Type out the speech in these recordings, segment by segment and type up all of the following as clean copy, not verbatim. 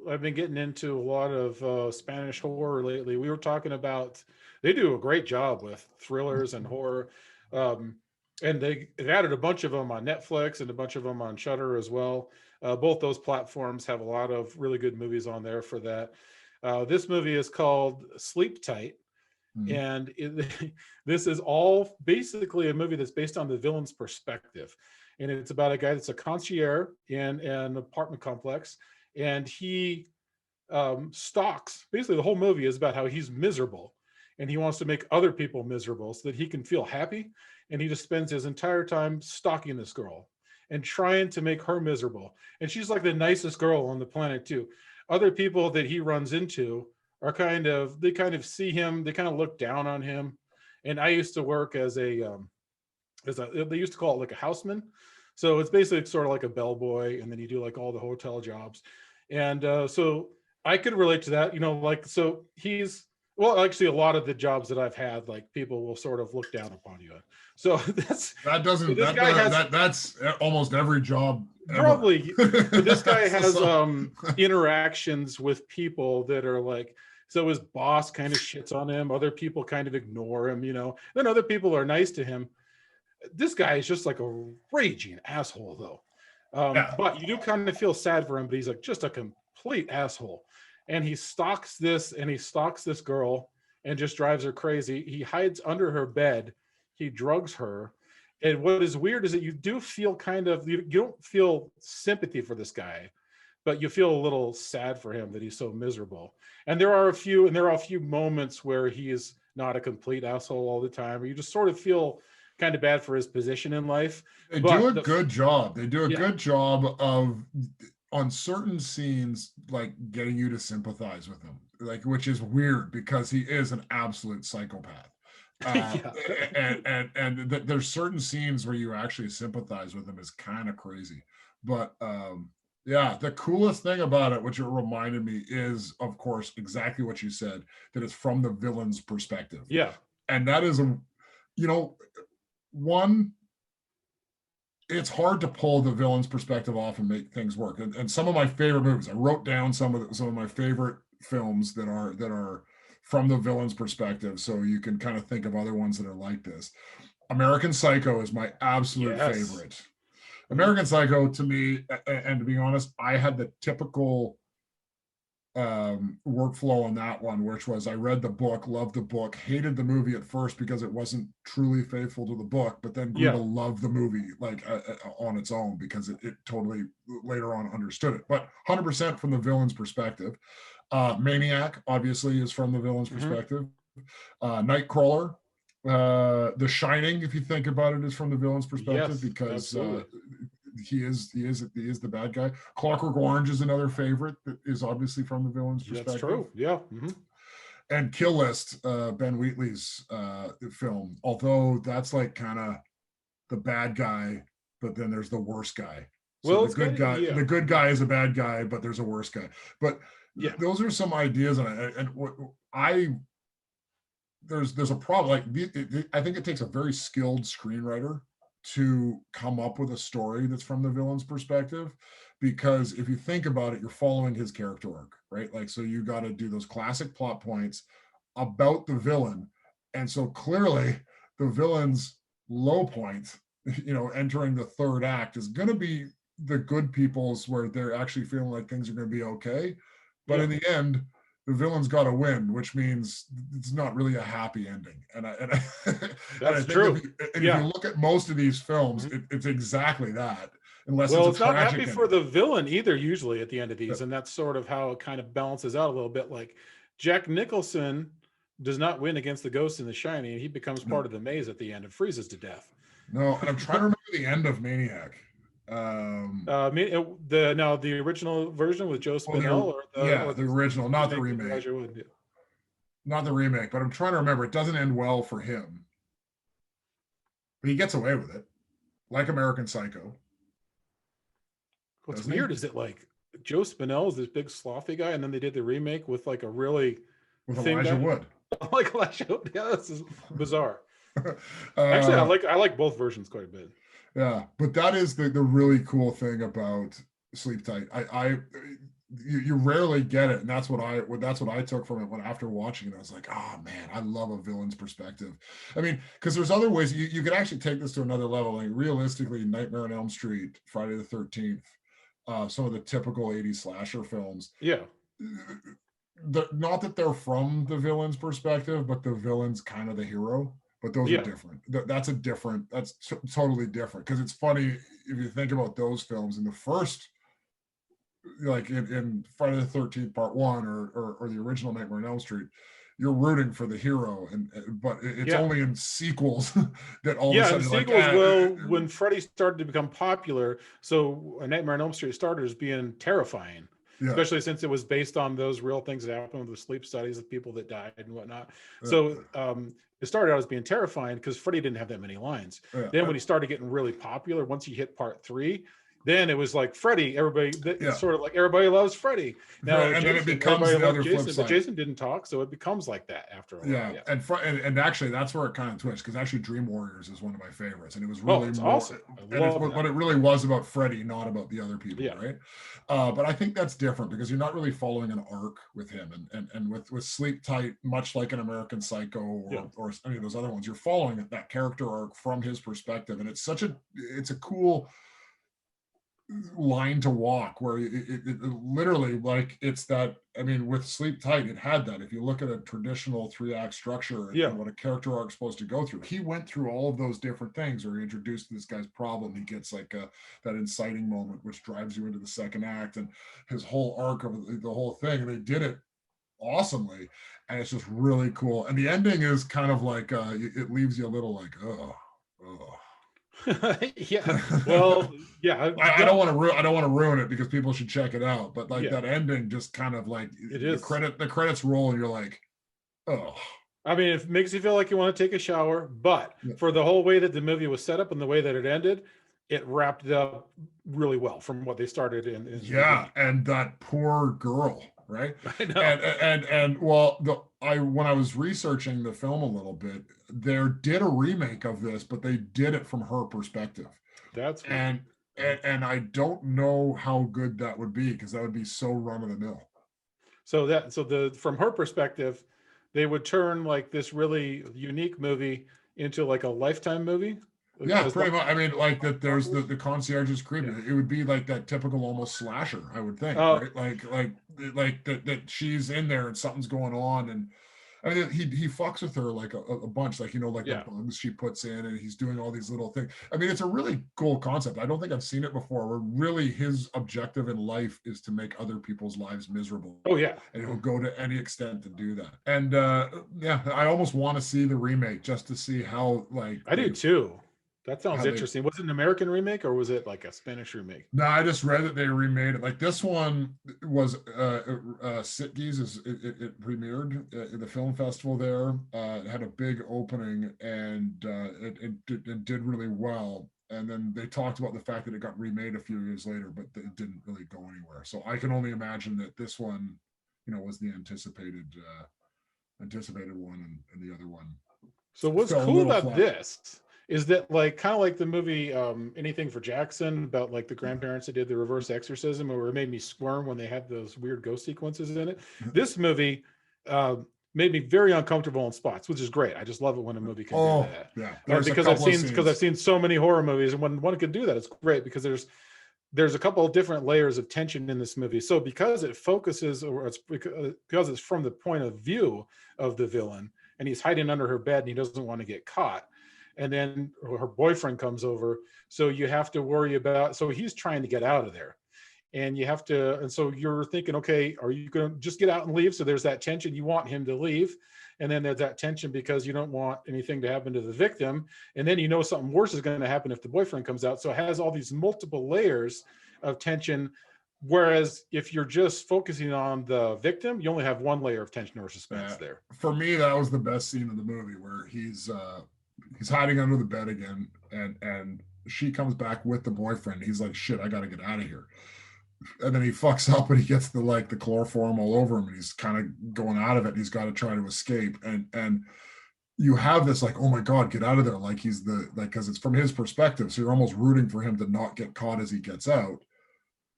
I've been getting into a lot of Spanish horror lately. We were talking about they do a great job with thrillers and horror, um, and they've added a bunch of them on Netflix and a bunch of them on Shutter as well. Both those platforms have a lot of really good movies on there for that. This movie is called Sleep Tight, Mhm. and this is all basically a movie that's based on the villain's perspective, and it's about a guy that's a concierge in an apartment complex, and he stalks. Basically, the whole movie is about how he's miserable, and he wants to make other people miserable so that he can feel happy, and he just spends his entire time stalking this girl and trying to make her miserable, and she's like the nicest girl on the planet too. Other people that he runs into are they kind of see him, they kind of look down on him. And I used to work as a they used to call it like a houseman, so it's basically sort of like a bellboy, and then you do like all the hotel jobs. And so I could relate to that, like, so he's, well, actually a lot of the jobs that I've had, like, people will sort of look down upon you. So that's, That so doesn't this that guy that, has, that that's almost every job ever. probably, but this guy has So, interactions with people that are like, so his boss kind of shits on him, other people kind of ignore him, then other people are nice to him. This guy is just like a raging asshole though. yeah. But you do kind of feel sad for him, but he's like just a complete asshole. And he stalks this girl and just drives her crazy. He hides under her bed, he drugs her. And what is weird is that you do feel you don't feel sympathy for this guy, but you feel a little sad for him that he's so miserable. And there are a few moments where he is not a complete asshole all the time, or you just sort of feel kind of bad for his position in life. They do But a good job. They do a yeah, good job of on certain scenes like getting you to sympathize with him. Like, which is weird because he is an absolute psychopath. Uh yeah, there's certain scenes where you actually sympathize with him is kind of crazy. But yeah, the coolest thing about it, which it reminded me, is of course exactly what you said, that it's from the villain's perspective. yeah. And that is a, you know, one, it's hard to pull the villain's perspective off and make things work. And some of my favorite movies, I wrote down some of my favorite films that are from the villain's perspective, so you can kind of think of other ones that are like this. American Psycho is my absolute Yes. favorite. Mhm. American Psycho, to me, and to be honest, I had the typical workflow on that one, which was I read the book, loved the book, hated the movie at first because it wasn't truly faithful to the book, but then grew to Yeah. love the movie like on its own because it totally later on understood it. But 100% from the villain's perspective. Maniac obviously is from the villain's Hmm. perspective. Nightcrawler, The Shining, if you think about it, is from the villain's perspective Yes, because absolutely. he is the bad guy. Clockwork Orange is another favorite that is obviously from the villain's That's perspective. true. Yeah. Hmm. And Kill List, Ben Wheatley's film, although that's like kind of the bad guy, but then there's the worst guy. So Well, the it's good kind of, guy, yeah. the good Mhm. guy is a bad guy, but there's a worse guy. But Yeah. those are some ideas, and what I there's a problem. Like I think it takes a very skilled screenwriter to come up with a story that's from the villain's perspective, because if you think about it, you're following his character arc, right? Like, so you got to do those classic plot points about the villain, and so clearly the villain's low point, entering the third act is going to be the good people's, where they're actually feeling like things are going to be okay, but Yeah. in the end the villain's got to win, which means it's not really a happy ending. And I That's think true. if you Yeah. look at most of these films, Mhm. it's exactly that, unless it's Well, a it's not tragic happy for ending. the villain either, usually at the end of these. And that's sort of how it kind of balances out a little bit. Like Jack Nicholson does not win against the ghost in The Shining, and he becomes part No, of the maze at the end and freezes to death. no, and I'm trying to remember the end of Maniac. The original version with Joe Oh, Spinell, or the original, not the remake with remake, Elijah Wood. not the remake. But I'm trying to remember. It doesn't end well for him, but he gets away with it, like American Psycho, What's doesn't he? weird is that, like, Joe Spinell is this big slothy guy, and then they did the remake with like a really With thin Elijah guy, Wood. like Elijah Wood. Yeah, this is bizarre. Actually, I uh, like both versions quite a bit. Yeah, but that is the really cool thing about Sleep Tight. I you rarely get it, and that's what I took from it when after watching it. I was like, oh man, I love a villain's perspective. I mean, because there's other ways you could actually take this to another level. Like realistically, Nightmare on Elm Street, Friday the 13th, some of the typical 80s slasher films. Yeah. Not that they're from the villain's perspective, but the villain's kind of the hero. But those Yeah. are different. That's totally different. Because it's funny if you think about those films in the first, like in Friday the 13th Part 1 or the original Nightmare on Elm Street, you're rooting for the hero, but it's Yeah. only in sequels that all of a Yeah, sudden and you're like, sequels will, when Freddy started to become popular, so A Nightmare on Elm Street started as being terrifying, yeah, especially since it was based on those real things that happened with the sleep studies of people that died and whatnot. yeah, So it started out as being terrifying because Freddy didn't have that many lines. yeah, Then when he started getting really popular, once he hit Part 3, then it was like Freddy. Everybody, yeah. it's sort of like everybody loves Freddy. Now, Right, and then it becomes everybody the loved other flip Jason, side. but Jason didn't talk, so it becomes like that after a while. Yeah, and actually that's where it kind of twists, because actually Dream Warriors is one of my favorites, and it was Oh, really it's more, awesome. but it really was about Freddy, not about the other people, Yeah. right? But I think that's different because you're not really following an arc with him, and with Sleep Tight, much like an American Psycho or any of those other ones, you're following that character arc from his perspective, and it's a cool line to walk where it literally, like, it's that. I mean, with Sleep Tight, it had that. If you look at a traditional 3-act structure and what a character arc is supposed to go through, he went through all of those different things where he introduced this guy's problem. He gets like that inciting moment which drives you into the second act, and his whole arc of the whole thing, and they did it awesomely, and it's just really cool. And the ending is kind of like it leaves you a little like, oh. Yeah. Well, yeah. I don't want to ruin it because people should check it out. But like that ending, just kind of like the credits roll, and you're like, oh. I mean, it makes you feel like you want to take a shower, but for the whole way that the movie was set up and the way that it ended, it wrapped it up really well from what they started in. Yeah, and that poor girl, right? I know. And well, when I was researching the film a little bit, they did a remake of this, but they did it from her perspective. That's and I don't know how good that would be, because that would be so run of the mill. So from her perspective, they would turn like this really unique movie into like a Lifetime movie. Yeah, pretty much. I mean, like that. There's the concierge is creepy. Yeah. It would be like that typical almost slasher, I would think, right? Like that she's in there and something's going on, and I mean he fucks with her like a bunch, like, you know, like the bugs she puts in, and he's doing all these little things. I mean, it's a really cool concept. I don't think I've seen it before, where really his objective in life is to make other people's lives miserable. Oh yeah, and he'll go to any extent to do that. And I almost want to see the remake just to see how, like, I do too. That sounds interesting. Was it an American remake or was it like a Spanish remake? No, I just read that they remade it. Like this one was Sitges. It premiered at the film festival there. It had a big opening, and it did really well. And then they talked about the fact that it got remade a few years later, but it didn't really go anywhere. So I can only imagine that this one, you know, was the anticipated one, and the other one. So what's cool about this is that, like, kind of like the movie Anything for Jackson, about like the grandparents that did the reverse exorcism, or it made me squirm when they had those weird ghost sequences in it. This movie made me very uncomfortable in spots, which is great. I just love it when a movie can do that. Yeah, because I've seen so many horror movies, and when one can do that, it's great, because there's a couple of different layers of tension in this movie. So because it focuses, or because it's from the point of view of the villain, and he's hiding under her bed and he doesn't want to get caught, and then her boyfriend comes over, so you have to worry about, so he's trying to get out of there, and you have to, and so you're thinking, okay, are you going to just get out and leave? So there's that tension. You want him to leave, and then there's that tension because you don't want anything to happen to the victim, and then you know something worse is going to happen if the boyfriend comes out. So it has all these multiple layers of tension, whereas if you're just focusing on the victim, you only have one layer of tension or suspense there. For me, that was the best scene of the movie, where he's hiding under the bed again, and she comes back with the boyfriend. He's like, shit, I gotta get out of here. And then he fucks up, and he gets the chloroform all over him, and he's kind of going out of it, and he's got to try to escape. And you have this like, oh my God, get out of there. Like because it's from his perspective. So you're almost rooting for him to not get caught as he gets out.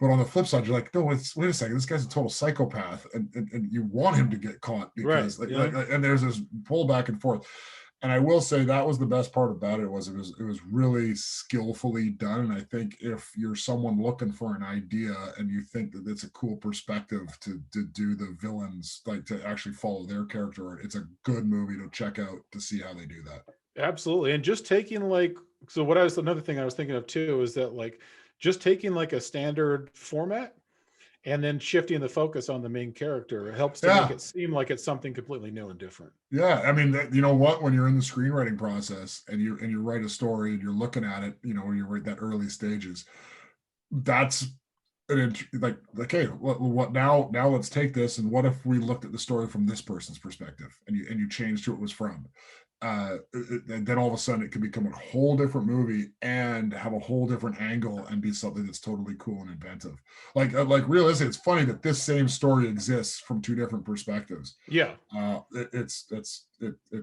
But on the flip side, you're like, no, wait a second, this guy's a total psychopath, and you want him to get caught because and there's this pull back and forth. And I will say that was the best part about it was really skillfully done. And I think if you're someone looking for an idea and you think that it's a cool perspective to do the villains, like to actually follow their character, it's a good movie to check out to see how they do that. Absolutely. And just taking like, so another thing I was thinking of too, is that like just taking like a standard format and then shifting the focus on the main character helps to make it seem like it's something completely new and different. Yeah, I mean, you know what? When you're in the screenwriting process and you write a story and you're looking at it, you know, when you're at that early stages, that's like, hey, what now? Now let's take this, and what if we looked at the story from this person's perspective, and you changed who it was from. And then all of a sudden it can become a whole different movie and have a whole different angle and be something that's totally cool and inventive. Like realistically, it's funny that this same story exists from two different perspectives. Yeah. It's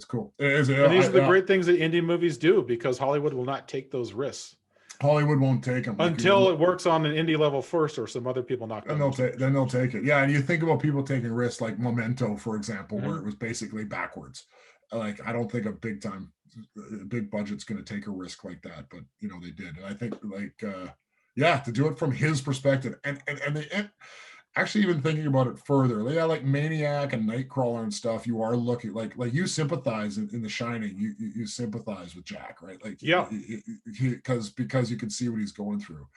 cool. And these are the great things that indie movies do, because Hollywood will not take those risks. Hollywood won't take them until it works on an indie level first, or some other people knock them. Then they'll take it. Yeah, and you think about people taking risks, like Memento, for example, where it was basically backwards. Like, I don't think a big budget's going to take a risk like that, but you know, they did. And I think to do it from his perspective and actually even thinking about it further, like Maniac and Nightcrawler and stuff, you are looking like you sympathize in The Shining, you sympathize with Jack, right? Like, yeah, because you can see what he's going through.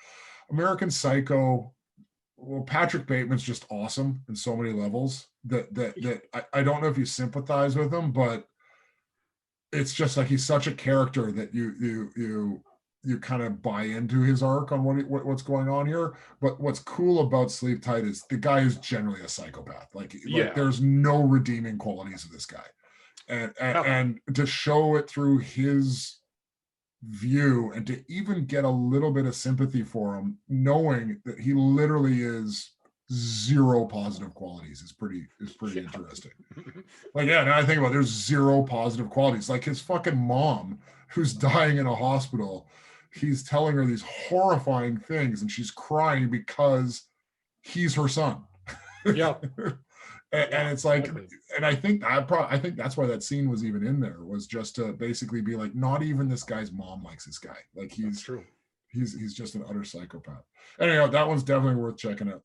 American Psycho, well, Patrick Bateman's just awesome in so many levels that I don't know if you sympathize with him, but it's just like he's such a character that you kind of buy into his arc on what's going on here. But what's cool about Sleep Tight is the guy is generally a psychopath. Like there's no redeeming qualities of this guy, and to show it through his view and to even get a little bit of sympathy for him, knowing that he literally is zero positive qualities is pretty interesting. Like, now I think about it, there's zero positive qualities. Like his fucking mom, who's dying in a hospital, he's telling her these horrifying things and she's crying because he's her son. Yeah. And it's like, exactly. And I think that's why that scene was even in there, was just to basically be like, not even this guy's mom likes this guy. Like, he's just an utter psychopath. Anyhow, that one's definitely worth checking out.